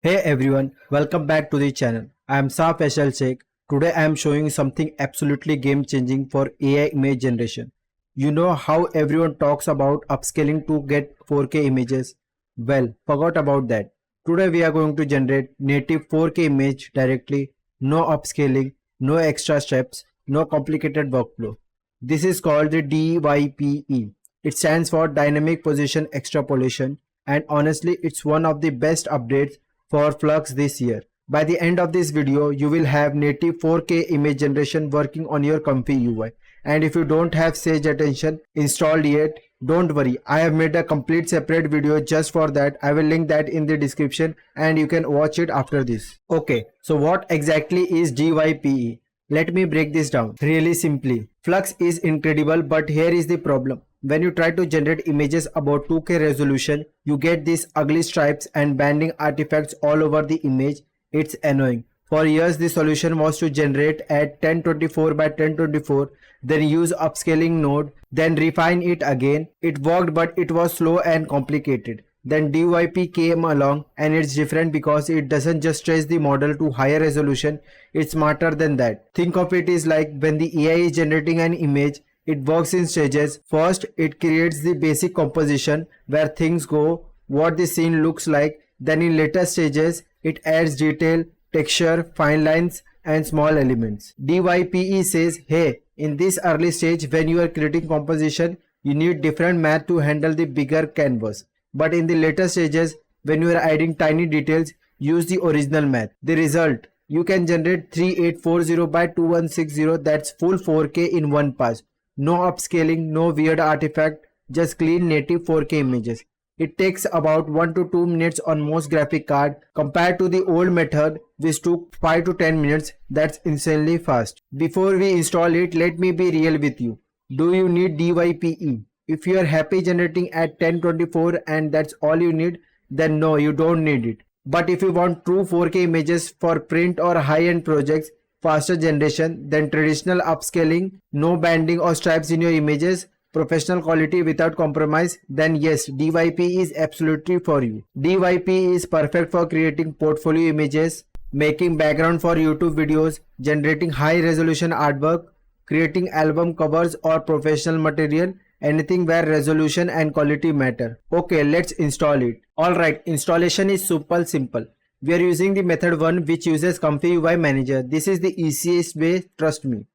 Hey everyone, welcome back to the channel. I am Saaf Faisal Sheikh. Today I am showing something absolutely game changing for AI image generation. You know how everyone talks about upscaling to get 4K images? Well, forgot about that. Today we are going to generate native 4K image directly, no upscaling, no extra steps, no complicated workflow. This is called the DYPE. It stands for Dynamic Position Extrapolation, and honestly it's one of the best updates for Flux this year. By the end of this video, you will have native 4K image generation working on your comfy UI. And if you don't have Sage Attention installed yet, don't worry, I have made a complete separate video just for that. I will link that in the description and you can watch it after this. Okay, so what exactly is DYPE? Let me break this down really simply. Flux is incredible, but here is the problem. When you try to generate images about 2K resolution, you get these ugly stripes and banding artifacts all over the image. It's annoying. For years, the solution was to generate at 1024 by 1024, then use upscaling node, then refine it again. It worked, but it was slow and complicated. Then DYP came along and it's different because it doesn't just stretch the model to higher resolution, it's smarter than that. Think of it as like when the AI is generating an image, it works in stages. First, it creates the basic composition where things go, what the scene looks like. Then in later stages, it adds detail, texture, fine lines and small elements. DYPE says, hey, in this early stage when you are creating composition, you need different math to handle the bigger canvas. But in the later stages, when you are adding tiny details, use the original math. The result, you can generate 3840 by 2160, that's full 4K in one pass. No upscaling, no weird artifact, just clean native 4K images. It takes about 1 to 2 minutes on most graphic card. Compared to the old method which took 5 to 10 minutes, that's insanely fast. Before we install it, let me be real with you. Do you need DYPE? If you are happy generating at 1024 and that's all you need, then no, you don't need it. But if you want true 4K images for print or high-end projects, faster generation, then traditional upscaling, no banding or stripes in your images, professional quality without compromise, then yes, DYP is absolutely for you. DYP is perfect for creating portfolio images, making background for YouTube videos, generating high resolution artwork, creating album covers or professional material, anything where resolution and quality matter. Okay, let's install it. Alright, installation is super simple. We are using the method 1 which uses Comfy UI Manager. This is the easiest way, trust me.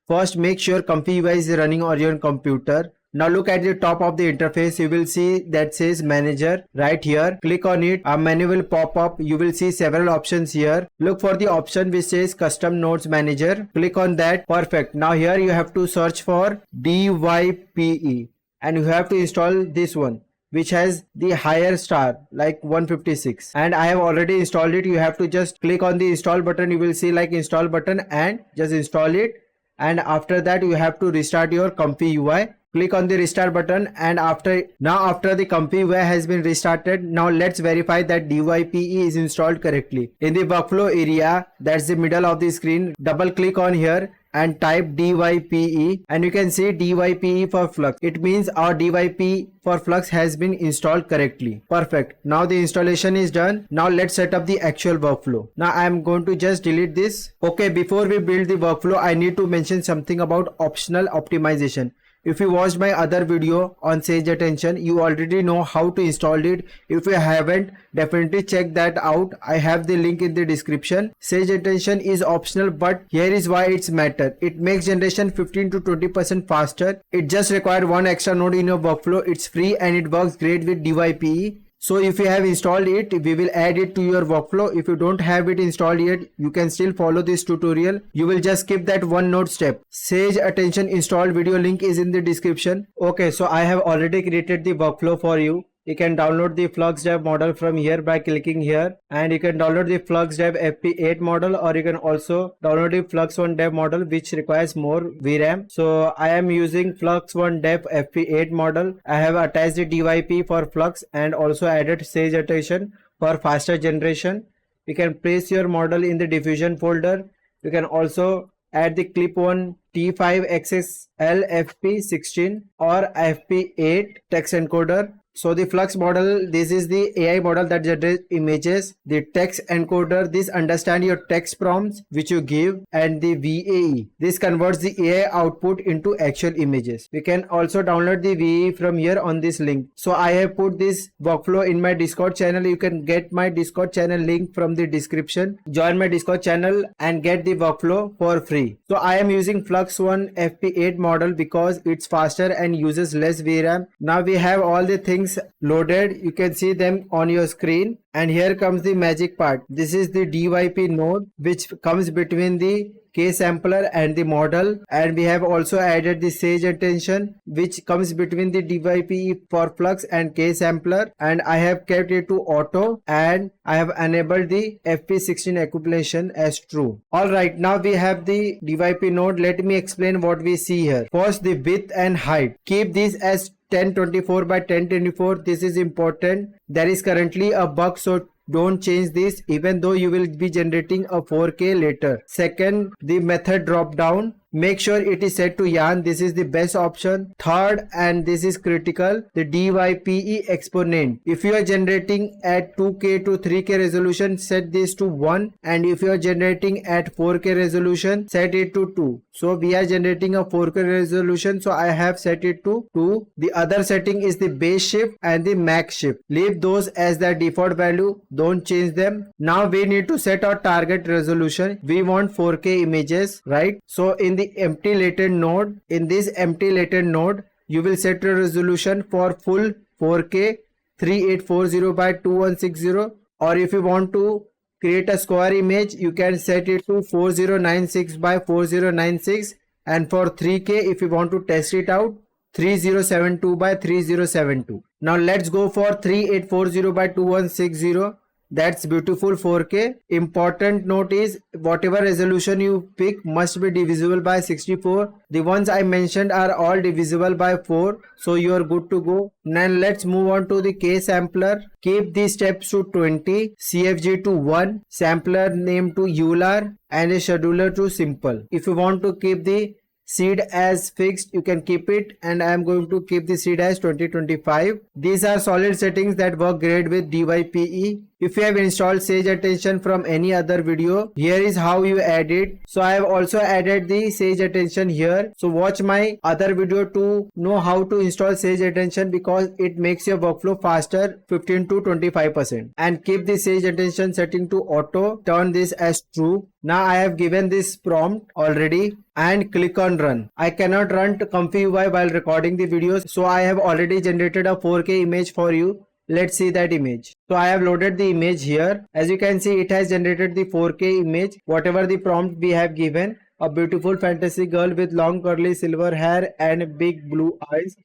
First, make sure Comfy UI is running on your computer. Now look at the top of the interface. You will see that says Manager right here. Click on it. A menu will pop up. You will see several options here. Look for the option which says Custom Nodes Manager. Click on that. Perfect. Now here you have to search for DYPE and you have to install this one, which has the higher star like 156, and I have already installed it. You have to just click on the install button. You will see like install button and just install it. And after that you have to restart your Comfy UI. Click on the restart button and after the Comfy UI has been restarted, now let's verify that DYPE is installed correctly. In the workflow area, that's the middle of the screen, double click on here and type DYPE and you can see DYPE for Flux. It means our DYPE for Flux has been installed correctly. Perfect. Now the installation is done. Now let's set up the actual workflow. Now I am going to just delete this. Okay, before we build the workflow, I need to mention something about optional optimization. If you watched my other video on Sage Attention, you already know how to install it. If you haven't, definitely check that out. I have the link in the description. Sage Attention is optional, but here is why it's matter. It makes generation 15 to 20% faster. It just requires one extra node in your workflow. It's free and it works great with DYPE. So if you have installed it, we will add it to your workflow. If you don't have it installed yet, you can still follow this tutorial. You will just skip that one node step. Sage Attention installed video link is in the description. Okay, so I have already created the workflow for you. You can download the FluxDev model from here by clicking here, and you can download the FluxDev FP8 model, or you can also download the Flux1Dev model which requires more VRAM. So I am using Flux1Dev FP8 model. I have attached the DYP for Flux and also added Sage Attention for faster generation. You can place your model in the diffusion folder. You can also add the clip1 T5 XXL FP16 or FP8 text encoder. So the Flux model, this is the AI model that generates images. The text encoder, this understand your text prompts which you give, and the VAE, this converts the AI output into actual images. We can also download the VAE from here on this link. So I have put this workflow in my Discord channel. You can get my Discord channel link from the description. Join my Discord channel and get the workflow for free. So I am using Flux One FP8 model because it's faster and uses less VRAM. Now we have all the things loaded. You can see them on your screen, and here comes the magic part. This is the DYP node which comes between the K sampler and the model, and we have also added the Sage Attention which comes between the DYP for Flux and K sampler, and I have kept it to auto, and I have enabled the FP16 accumulation as true. Alright, now we have the DYP node. Let me explain what we see here. First, the width and height. Keep these as 1024 by 1024. This is important. There is currently a bug, so don't change this even though you will be generating a 4K later. Second, the method drop down. Make sure it is set to yarn. This is the best option. Third, and this is critical, the DYPE exponent. If you are generating at 2K to 3K resolution, set this to 1, and if you are generating at 4K resolution, set it to 2. So we are generating a 4K resolution, so I have set it to 2. The other setting is the base shift and the max shift. Leave those as the default value. Don't change them. Now we need to set our target resolution. We want 4K images, right? So in the empty latent node, in this empty latent node, you will set your resolution for full 4K 3840 by 2160, or if you want to create a square image, you can set it to 4096 by 4096, and for 3K, if you want to test it out, 3072 by 3072. Now let's go for 3840 by 2160. That's beautiful 4K. Important note is whatever resolution you pick must be divisible by 64. The ones I mentioned are all divisible by 4. So you are good to go. Now let's move on to the K sampler. Keep these steps to 20, CFG to 1, sampler name to ULR, and a scheduler to simple. If you want to keep the seed as fixed, you can keep it, and I am going to keep the seed as 2025. These are solid settings that work great with DYPE. If you have installed Sage Attention from any other video, here is how you add it. So I have also added the Sage Attention here. So watch my other video to know how to install Sage Attention, because it makes your workflow faster 15 to 25%. And keep the Sage Attention setting to auto. Turn this as true. Now I have given this prompt already and click on run. I cannot run to Comfy UI while recording the videos, so I have already generated a 4K image for you. Let's see that image. So I have loaded the image here. As you can see, it has generated the 4K image, whatever the prompt we have given. A beautiful fantasy girl with long curly silver hair and big blue eyes,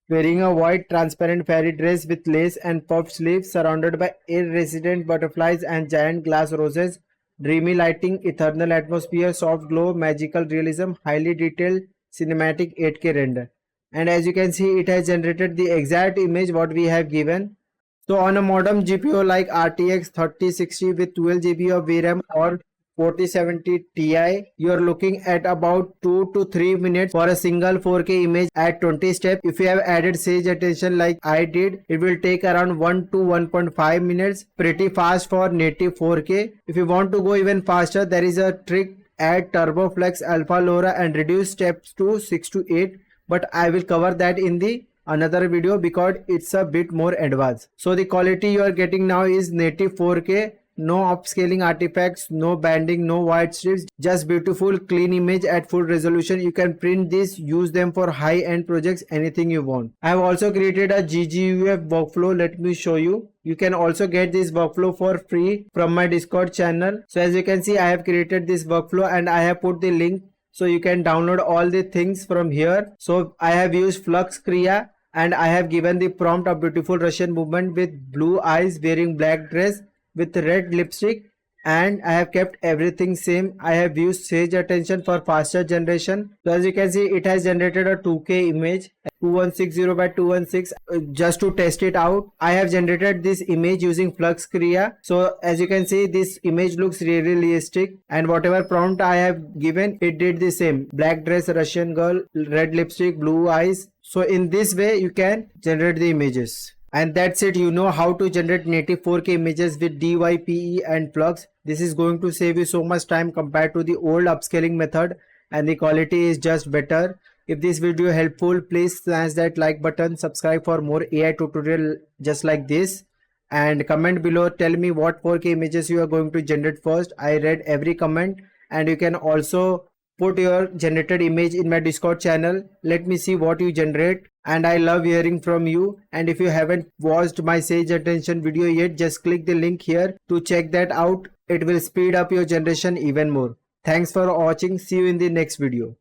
wearing a white transparent fairy dress with lace and puffed sleeves, surrounded by iridescent butterflies and giant glass roses. Dreamy lighting, eternal atmosphere, soft glow, magical realism, highly detailed cinematic 8K render. And as you can see, it has generated the exact image what we have given. So on a modern GPU like RTX 3060 with 12 GB of VRAM or 4070 Ti, you are looking at about 2 to 3 minutes for a single 4K image at 20 steps. If you have added Sage Attention like I did, it will take around 1 to 1.5 minutes. Pretty fast for native 4K. If you want to go even faster, there is a trick. Add Turbo Flex Alpha LoRa and reduce steps to 6 to 8. But I will cover that in the another video because it's a bit more advanced. So the quality you are getting now is native 4K. No upscaling artifacts, no banding, no white strips, just beautiful clean image at full resolution. You can print this, use them for high-end projects, anything you want. I have also created a GGUF workflow. Let me show you. You can also get this workflow for free from my Discord channel. So as you can see, I have created this workflow and I have put the link so you can download all the things from here. So I have used Flux Kriya and I have given the prompt of beautiful Russian woman with blue eyes wearing black dress with red lipstick, and I have kept everything same. I have used Sage Attention for faster generation. So as you can see, it has generated a 2K image 2160 by 216. Just to test it out, I have generated this image using Flux Kriya. So as you can see, this image looks really realistic, and whatever prompt I have given, it did the same. Black dress, Russian girl, red lipstick, blue eyes. So in this way you can generate the images. And that's it. You know how to generate native 4K images with DYPE and plugs. This is going to save you so much time compared to the old upscaling method, and the quality is just better. If this video helpful, please smash that like button, subscribe for more AI tutorial just like this, and comment below. Tell me what 4K images you are going to generate first. I read every comment, and you can also put your generated image in my Discord channel. Let me see what you generate, and I love hearing from you. And if you haven't watched my Sage Attention video yet, just click the link here to check that out. It will speed up your generation even more. Thanks for watching. See you in the next video.